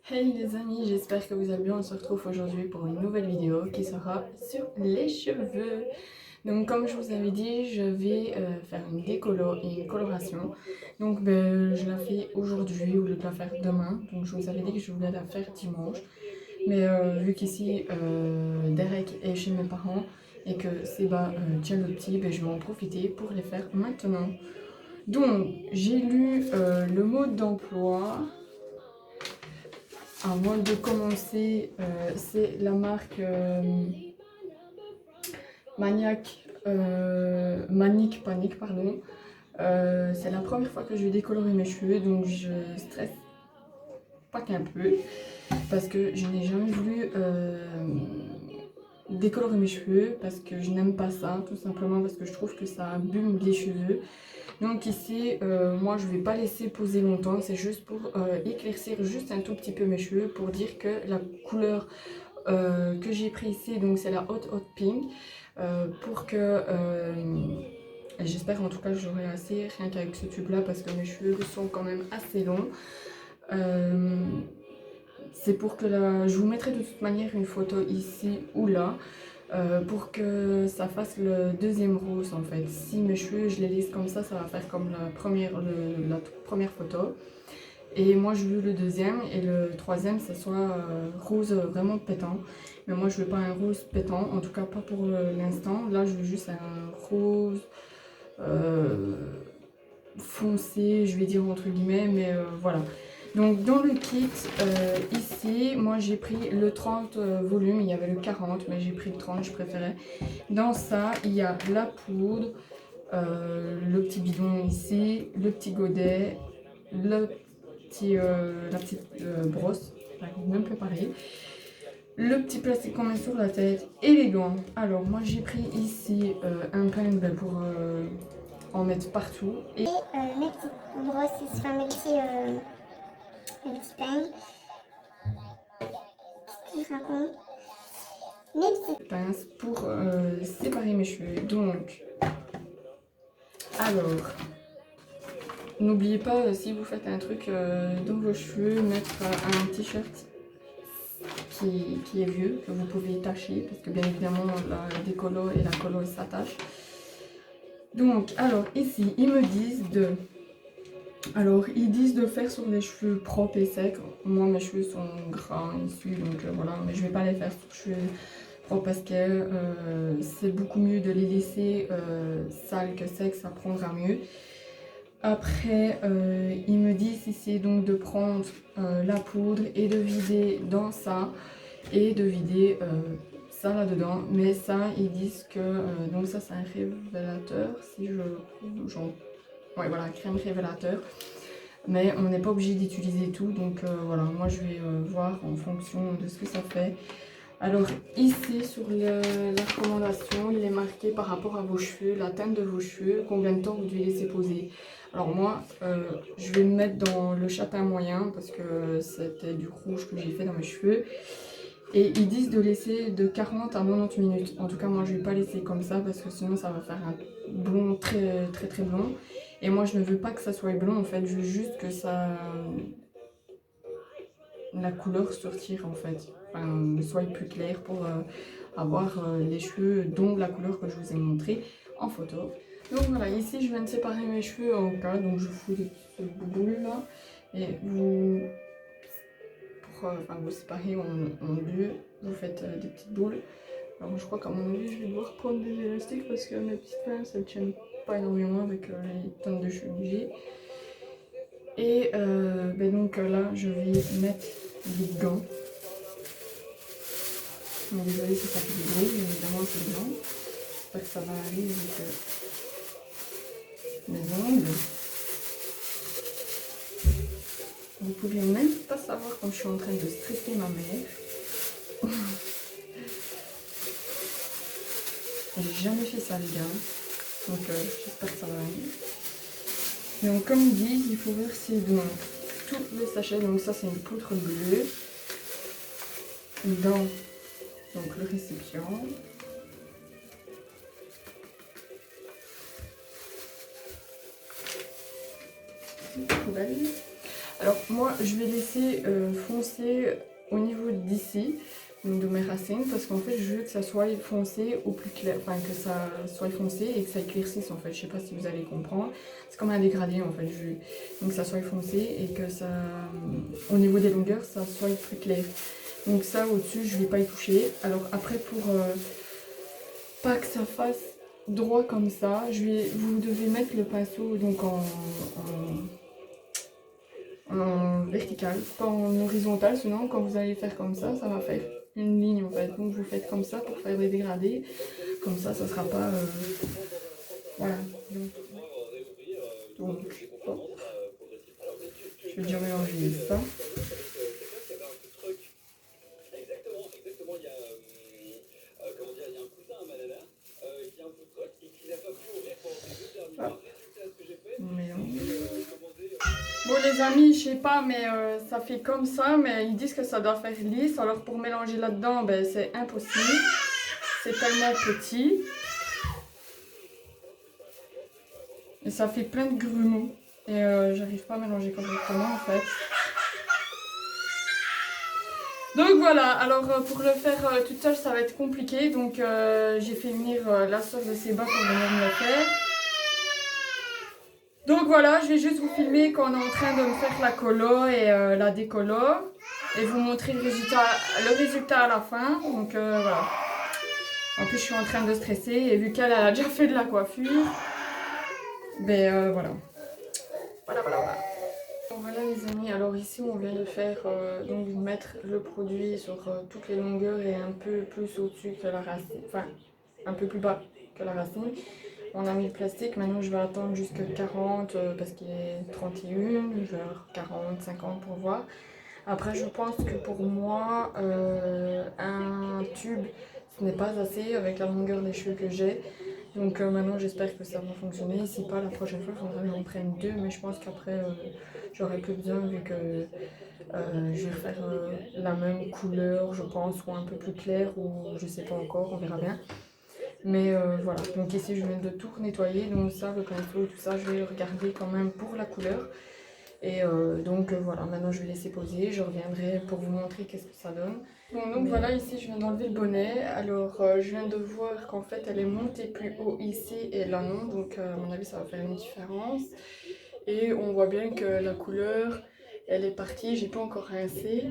Hey les amis, j'espère que vous allez bien. On se retrouve aujourd'hui pour une nouvelle vidéo qui sera sur les cheveux. Donc comme je vous avais dit, je vais faire une décolo et une coloration. Donc je la fais aujourd'hui au lieu de la faire demain. Donc je vous avais dit que je voulais la faire dimanche. Mais vu qu'ici Derek est chez mes parents et que Seba tient le petit, je vais en profiter pour les faire maintenant. Donc j'ai lu le mode d'emploi. Avant de commencer, c'est la marque Manic Panic, pardon. C'est la première fois que je vais décolorer mes cheveux, donc je stresse pas qu'un peu, parce que je n'ai jamais voulu décolorer mes cheveux, parce que je n'aime pas ça, tout simplement parce que je trouve que ça abîme les cheveux. Donc ici, moi je vais pas laisser poser longtemps, c'est juste pour éclaircir juste un tout petit peu mes cheveux, pour dire que la couleur que j'ai pris ici, donc c'est la Hot Pink, pour que j'espère en tout cas que j'aurai assez rien qu'avec ce tube là, parce que mes cheveux sont quand même assez longs. C'est pour que je vous mettrai de toute manière une photo ici ou là, pour que ça fasse le deuxième rose en fait. Si mes cheveux je les laisse comme ça va faire comme la toute première photo. Et moi je veux le deuxième et le troisième ça soit rose vraiment pétant. Mais moi je veux pas un rose pétant, en tout cas pas pour l'instant. Là je veux juste un rose euh, foncé, je vais dire entre guillemets, mais voilà. Donc dans le kit, ici, moi j'ai pris le 30 volume, il y avait le 40, mais j'ai pris le 30, je préférais. Dans ça, il y a la poudre, le petit bidon ici, le petit godet, la petite brosse, j'arrive même plus à parler, le petit plastique qu'on met sur la tête et les gants. Alors moi j'ai pris ici un pince pour en mettre partout. Et mes petites brosses, enfin mes petits peignes, qui racontent mes petites pinces pour séparer mes cheveux. Donc, alors, n'oubliez pas si vous faites un truc dans vos cheveux, mettre un t-shirt qui est vieux, que vous pouvez tacher, parce que bien évidemment la décolo et la colo s'attachent. Donc, alors ici, ils me disent de... Alors, ils disent de faire sur les cheveux propres et secs. Moi, mes cheveux sont gras ici, donc voilà. Mais je vais pas les faire sur les cheveux propres parce que c'est beaucoup mieux de les laisser sales que secs, ça prendra mieux. Après, ils me disent ici donc de prendre la poudre et de vider dans ça. Et de vider ça là-dedans. Mais ça, ils disent que... donc ça, c'est un révélateur, si je... Ouais, voilà, crème révélateur. Mais on n'est pas obligé d'utiliser tout, donc voilà, moi je vais voir en fonction de ce que ça fait. Alors ici sur la recommandation, il est marqué par rapport à vos cheveux, la teinte de vos cheveux, combien de temps vous devez laisser poser. Alors moi, je vais me mettre dans le châtain moyen parce que c'était du rouge que j'ai fait dans mes cheveux. Et ils disent de laisser de 40 à 90 minutes. En tout cas, moi je vais pas laisser comme ça parce que sinon ça va faire un blond très blond. Et moi je ne veux pas que ça soit blond en fait, je veux juste que ça... la couleur sortir en fait. Enfin, soit plus clair pour avoir les cheveux dont la couleur que je vous ai montré en photo. Donc voilà, ici je viens de séparer mes cheveux en cas, donc je fous des petites boules là. Et vous... vous séparez en deux, vous faites des petites boules. Alors je crois qu'à mon avis je vais devoir prendre des élastiques parce que mes petites pinces elles tiennent pas énormément avec les tonnes de cheveux que j'ai. Et donc là je vais mettre des gants. Donc désolée si ça fait du bruit, mais évidemment c'est des gants. J'espère que ça va aller avec mes ongles. Vous pouvez même pas savoir quand je suis en train de stresser ma mère. J'ai jamais fait ça les gars. Donc j'espère que ça va aller. Donc comme ils disent, il faut verser donc tout le sachet. Donc ça c'est une poudre bleue dans donc, le récipient. Poubelle. Alors moi je vais laisser foncer au niveau d'ici, donc de mes racines, parce qu'en fait je veux que ça soit foncé au plus clair, enfin que ça soit foncé et que ça éclaircisse en fait. Je sais pas si vous allez comprendre. C'est comme un dégradé en fait. Donc que ça soit foncé et que ça, au niveau des longueurs, ça soit plus clair. Donc ça au-dessus je vais pas y toucher. Alors après pour pas que ça fasse droit comme ça, vous devez mettre le pinceau donc en vertical, pas en horizontal, sinon quand vous allez faire comme ça va faire une ligne en fait. Donc vous faites comme ça pour faire des dégradés, comme ça sera pas... voilà. Donc hop. Je vais déjà mélanger ça. Hop. On mélange. Bon les amis, je sais pas, mais ça fait comme ça, mais ils disent que ça doit faire lisse. Alors pour mélanger là-dedans, ben, c'est impossible. C'est tellement petit. Et ça fait plein de grumeaux. Et j'arrive pas à mélanger correctement en fait. Donc voilà, alors pour le faire toute seule, ça va être compliqué. Donc j'ai fait venir la soeur de Séba pour venir me le faire. Donc voilà, je vais juste vous filmer quand on est en train de me faire la colo et la décolo. Et vous montrer le résultat à la fin. Donc voilà. En plus, je suis en train de stresser. Et vu qu'elle a déjà fait de la coiffure, ben voilà. Voilà. Bon, voilà les amis, alors ici on vient de faire, donc mettre le produit sur toutes les longueurs et un peu plus au-dessus que la racine. Enfin, un peu plus bas que la racine. On a mis le plastique, maintenant je vais attendre jusqu'à 40 parce qu'il est 31, vers 40, 50 pour voir. Après je pense que pour moi, un tube ce n'est pas assez avec la longueur des cheveux que j'ai. Donc maintenant j'espère que ça va fonctionner. Si pas, la prochaine fois il faudra que j'en prenne deux, mais je pense qu'après j'aurai plus besoin vu que je vais faire la même couleur je pense, ou un peu plus clair, ou je sais pas encore, on verra bien. Mais voilà, donc ici je viens de tout nettoyer, donc ça, le pinceau et tout ça, je vais regarder quand même pour la couleur. Et donc voilà, maintenant je vais laisser poser, je reviendrai pour vous montrer qu'est-ce que ça donne. Bon, donc voilà, ici je viens d'enlever le bonnet. Alors je viens de voir qu'en fait elle est montée plus haut ici et là non, donc à mon avis ça va faire une différence. Et on voit bien que la couleur, elle est partie, j'ai pas encore rincé.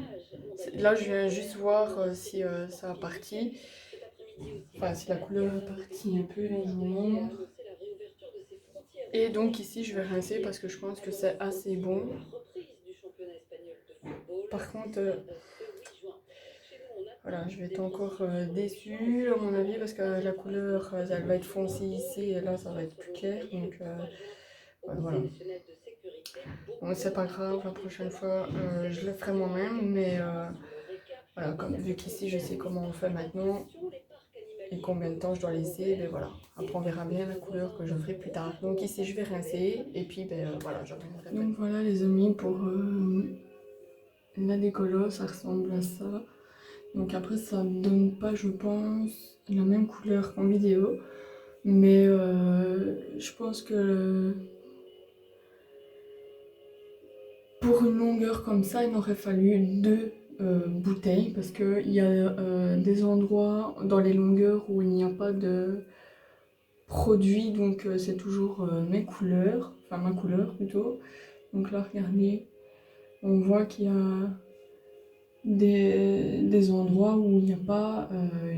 Là je viens juste voir si ça a parti. Enfin, si la couleur est partie un peu, je vous montre. Et donc ici, je vais rincer parce que je pense que c'est assez bon. Par contre, voilà, je vais être encore déçue à mon avis parce que la couleur, elle va être foncée ici et là, ça va être plus clair. Donc voilà. Bon, c'est pas grave, la prochaine fois, je le ferai moi-même. Mais voilà, comme vu qu'ici, je sais comment on fait maintenant. Et combien de temps je dois laisser, ben voilà. Après on verra bien la couleur que je ferai plus tard. Donc ici je vais rincer et puis ben voilà, je reviendrai. Donc voilà les amis, pour la décolo, ça ressemble à ça. Donc après ça donne pas, je pense, la même couleur qu'en vidéo. Mais je pense que pour une longueur comme ça, il m'aurait fallu deux bouteilles parce qu'il y a des endroits dans les longueurs où il n'y a pas de produit, donc c'est toujours mes couleurs, enfin ma couleur plutôt. Donc là regardez, on voit qu'il y a des endroits où il n'y a pas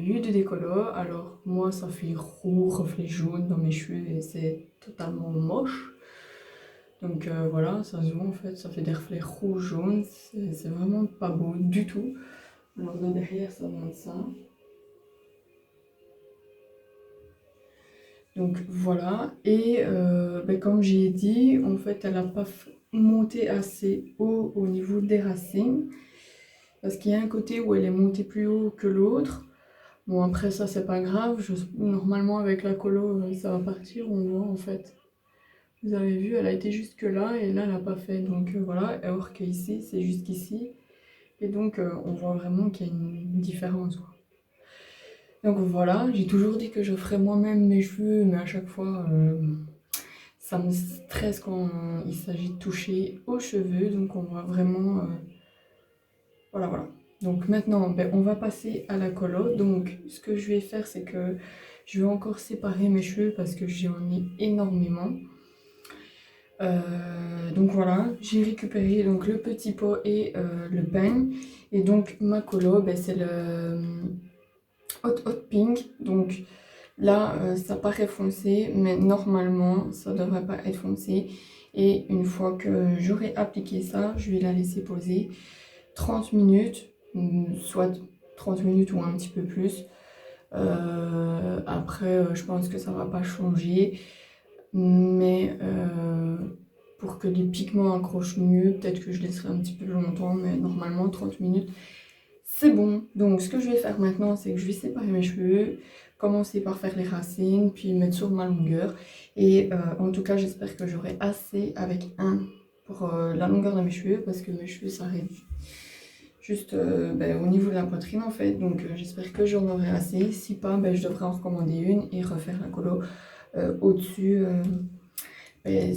eu de décolo. Alors moi ça fait roux, reflet jaune dans mes cheveux et c'est totalement moche. Donc voilà, ça se voit en fait, ça fait des reflets rouge jaune, c'est vraiment pas beau du tout. Alors là derrière ça donne ça. Donc voilà, et ben, comme j'ai dit, en fait elle n'a pas monté assez haut au niveau des racines. Parce qu'il y a un côté où elle est montée plus haut que l'autre. Bon après ça c'est pas grave, normalement avec la colo ça va partir, on voit en fait. Vous avez vu, elle a été jusque là et là elle n'a pas fait, donc voilà, alors qu'ici c'est jusqu'ici. Et donc on voit vraiment qu'il y a une différence quoi. Donc voilà, j'ai toujours dit que je ferais moi-même mes cheveux, mais à chaque fois, ça me stresse quand il s'agit de toucher aux cheveux, donc on va vraiment... voilà. Donc maintenant, ben, on va passer à la colo. Donc ce que je vais faire, c'est que je vais encore séparer mes cheveux parce que j'en ai énormément. Donc voilà, j'ai récupéré donc le petit pot et le peigne. Et donc ma colo, ben, c'est le Hot Pink. Donc là, ça paraît foncé, mais normalement, ça devrait pas être foncé. Et une fois que j'aurai appliqué ça, je vais la laisser poser 30 minutes, soit 30 minutes ou un petit peu plus. Après, je pense que ça va pas changer, mais pour que les pigments accrochent mieux, peut-être que je laisserai un petit peu longtemps, mais normalement 30 minutes, c'est bon. Donc ce que je vais faire maintenant, c'est que je vais séparer mes cheveux, commencer par faire les racines, puis mettre sur ma longueur. Et en tout cas, j'espère que j'aurai assez avec un pour la longueur de mes cheveux, parce que mes cheveux s'arrêtent juste ben, au niveau de la poitrine en fait. Donc j'espère que j'en aurai assez. Si pas, ben, je devrais en recommander une et refaire la colo au-dessus ben,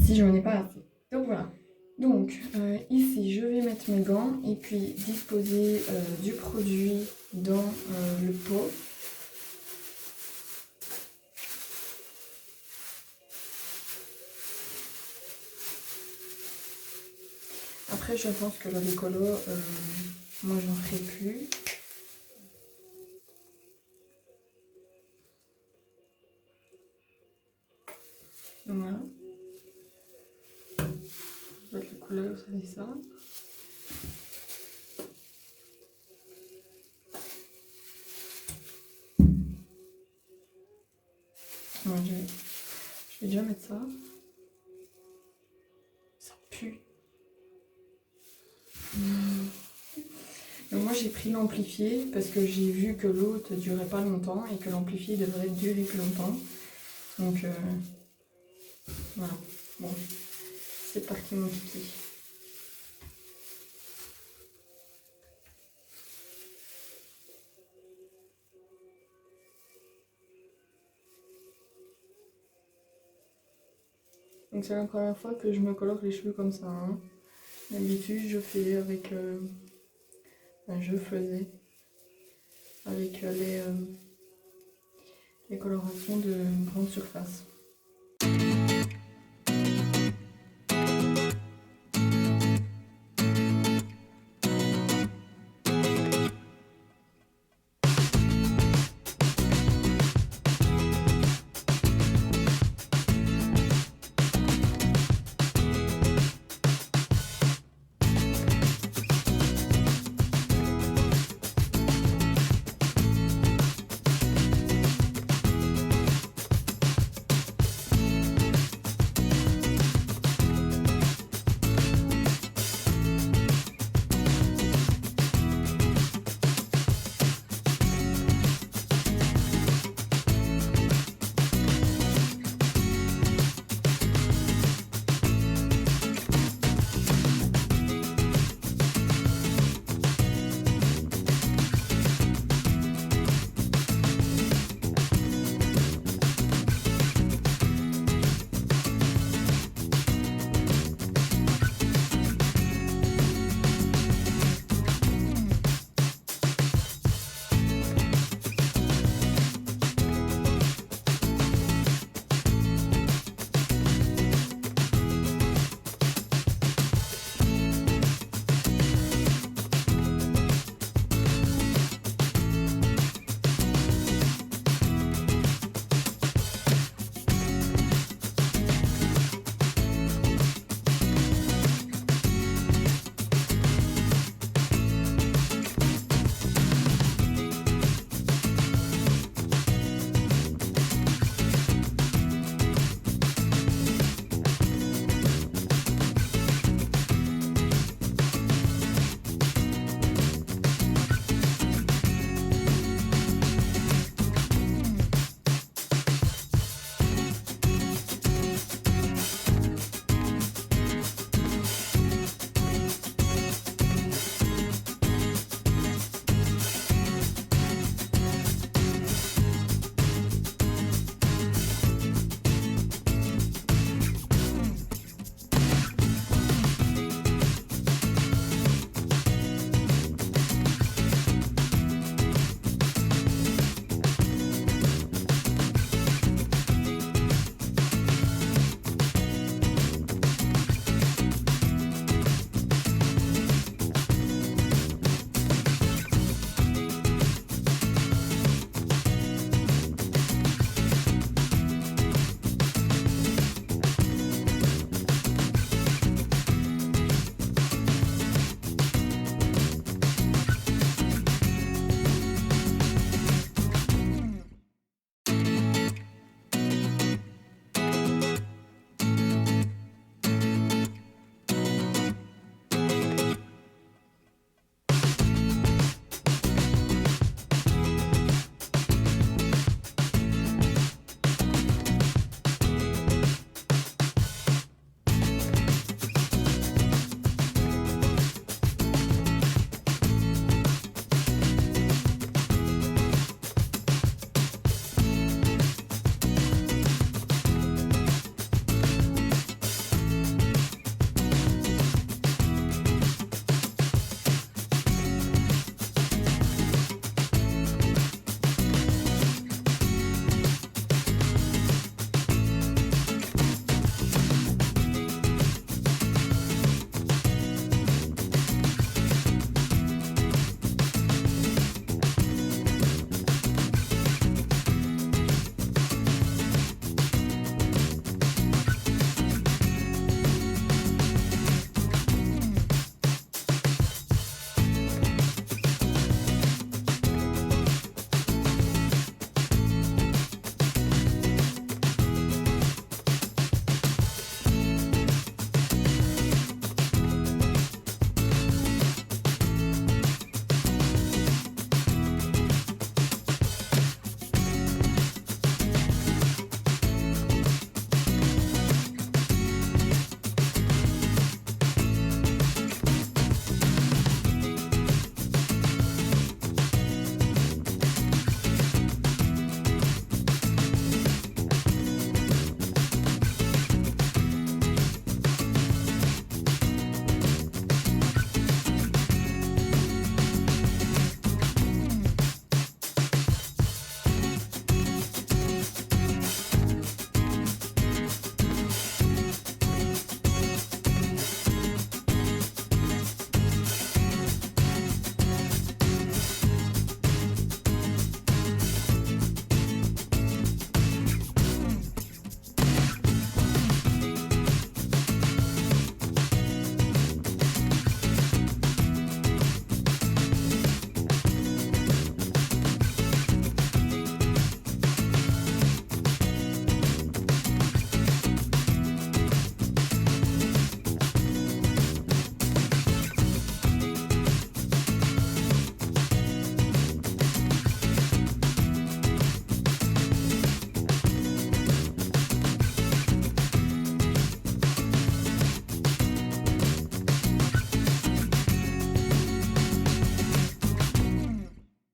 si j'en ai pas assez. Donc voilà. Donc ici je vais mettre mes gants et puis disposer du produit dans le pot. Après je pense que la décolo, moi j'en ferai plus. Voilà. La couleur, ça fait ça. Ouais, je vais déjà mettre ça. Ça pue. Donc moi j'ai pris l'amplifié parce que j'ai vu que l'autre durait pas longtemps et que l'amplifié devrait durer plus longtemps. Donc voilà. Bon, c'est parti mon kiki. Donc c'est la première fois que je me colore les cheveux comme ça. Hein. D'habitude je fais avec... je faisais avec les colorations de grande surface.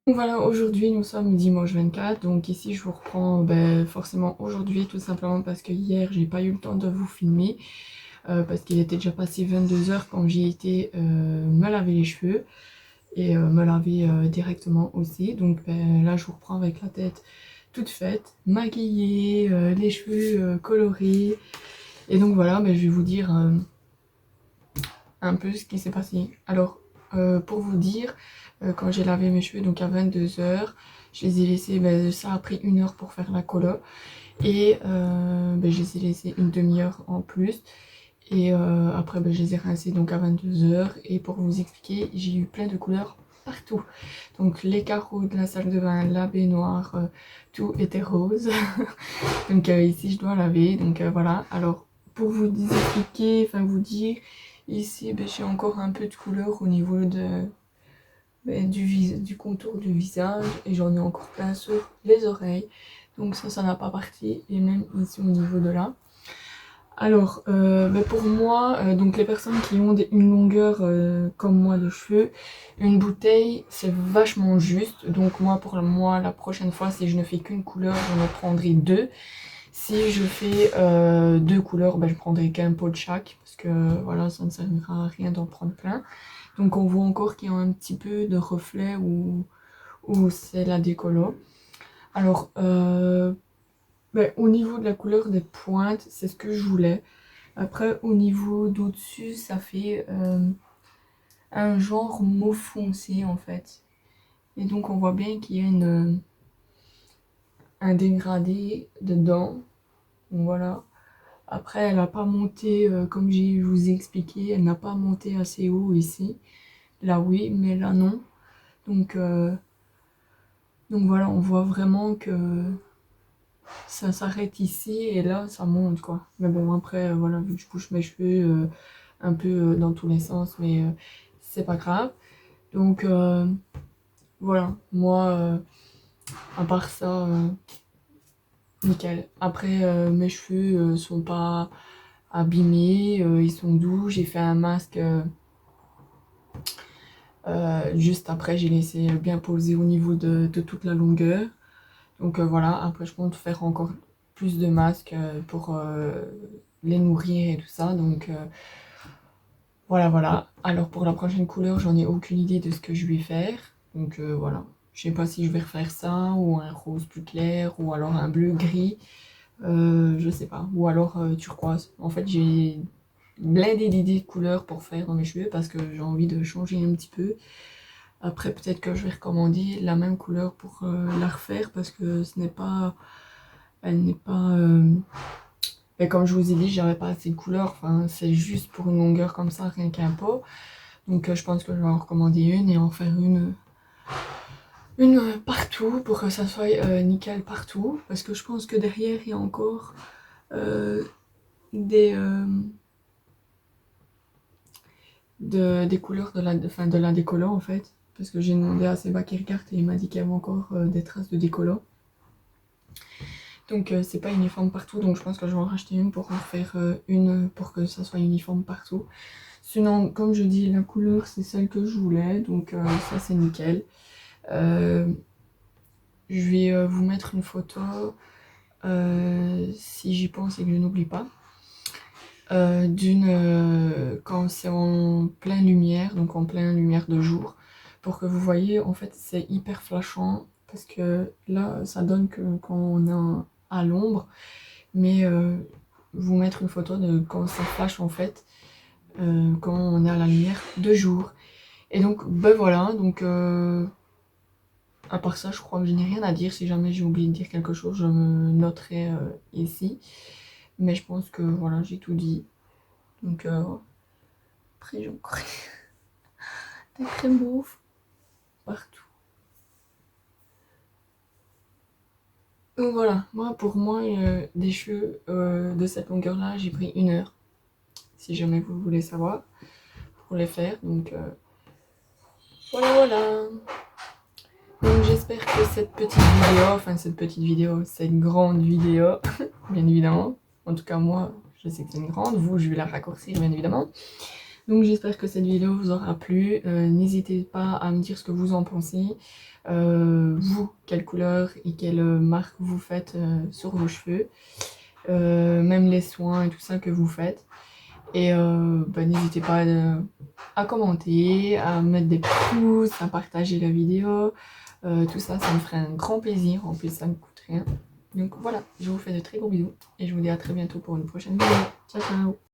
Donc voilà, aujourd'hui nous sommes dimanche 24, donc ici je vous reprends forcément aujourd'hui, tout simplement parce que hier j'ai pas eu le temps de vous filmer, parce qu'il était déjà passé 22 heures quand j'y étais me laver les cheveux, et me laver directement aussi. Donc là je vous reprends avec la tête toute faite, maquillée, les cheveux colorés, et donc voilà, je vais vous dire un peu ce qui s'est passé. Alors pour vous dire, quand j'ai lavé mes cheveux donc à 22 heures, je les ai laissés, ça a pris 1 heure pour faire la colo, et je les ai laissés une demi-heure en plus, et après je les ai rincés donc à 22 heures, et pour vous expliquer, j'ai eu plein de couleurs partout. Donc les carreaux de la salle de bain, la baignoire, tout était rose. Donc ici je dois laver, donc voilà. Alors pour vous expliquer, enfin vous dire, ici j'ai encore un peu de couleur au niveau du contour du visage, et j'en ai encore plein sur les oreilles. Donc ça n'a pas parti, et même ici au niveau de là. Alors, pour moi, donc les personnes qui ont une longueur comme moi de cheveux, une bouteille c'est vachement juste. Donc moi, pour moi, la prochaine fois, si je ne fais qu'une couleur, j'en prendrai 2. Si je fais 2 couleurs, je prendrai qu'un pot de chaque, parce que voilà, ça ne servira à rien d'en prendre plein. Donc on voit encore qu'il y a un petit peu de reflet où c'est la décolo. Alors, au niveau de la couleur des pointes, c'est ce que je voulais. Après, au niveau d'au-dessus, ça fait un genre mauve foncé en fait. Et donc on voit bien qu'il y a un dégradé dedans. Donc voilà. Après, elle n'a pas monté, comme je vous ai expliqué, elle n'a pas monté assez haut ici. Là oui, mais là non. Donc voilà, on voit vraiment que ça s'arrête ici, et là ça monte quoi. Mais bon, après voilà, vu que je bouge mes cheveux un peu dans tous les sens, mais c'est pas grave. Donc voilà, moi à part ça, nickel. Après mes cheveux sont pas abîmés, ils sont doux. J'ai fait un masque juste après, j'ai laissé bien poser au niveau de toute la longueur. Donc voilà, après je compte faire encore plus de masques pour les nourrir et tout ça. Donc voilà. Alors pour la prochaine couleur, j'en ai aucune idée de ce que je vais faire. Donc voilà. Je sais pas si je vais refaire ça, ou un rose plus clair, ou alors un bleu gris. Je sais pas. Ou alors turquoise. En fait, j'ai blindé d'idées de couleurs pour faire dans mes cheveux, parce que j'ai envie de changer un petit peu. Après, peut-être que je vais recommander la même couleur pour la refaire, parce que ce n'est pas... Elle n'est pas... Et comme je vous ai dit, j'avais pas assez de couleurs. Enfin, c'est juste pour une longueur comme ça, rien qu'un pot. Donc je pense que je vais en recommander une, et en faire une partout, pour que ça soit nickel partout. Parce que je pense que derrière, il y a encore des couleurs de la décollant en fait. Parce que j'ai demandé à Seba qui regarde, et il m'a dit qu'il y avait encore des traces de décollant. Donc c'est pas uniforme partout, donc je pense que je vais en racheter une pour en faire une pour que ça soit uniforme partout. Sinon, comme je dis, la couleur c'est celle que je voulais, donc ça c'est nickel. Je vais vous mettre une photo si j'y pense et que je n'oublie pas. Quand c'est en pleine lumière, donc en pleine lumière de jour, pour que vous voyez, en fait c'est hyper flashant, parce que là ça donne que quand on est à l'ombre, mais vous mettre une photo de quand ça flash en fait, quand on est à la lumière de jour. Et donc voilà, donc à part ça je crois que je n'ai rien à dire. Si jamais j'ai oublié de dire quelque chose, je me noterai ici, mais je pense que voilà, j'ai tout dit. Donc après j'ai encore des crèmes mauves partout. Donc voilà, pour moi des cheveux de cette longueur là, j'ai pris 1 heure, si jamais vous voulez savoir, pour les faire. Donc voilà. Donc j'espère que cette petite vidéo, cette grande vidéo, bien évidemment, en tout cas moi je sais que c'est une grande, vous je vais la raccourcir bien évidemment. Donc j'espère que cette vidéo vous aura plu. N'hésitez pas à me dire ce que vous en pensez. vous, quelle couleur et quelle marque vous faites sur vos cheveux. Même les soins et tout ça que vous faites. Et bah, n'hésitez pas à commenter, à mettre des pouces, à partager la vidéo. Tout ça, ça me ferait un grand plaisir. En plus, ça ne coûte rien. Donc voilà, je vous fais de très gros bisous et je vous dis à très bientôt pour une prochaine vidéo. Ciao, ciao!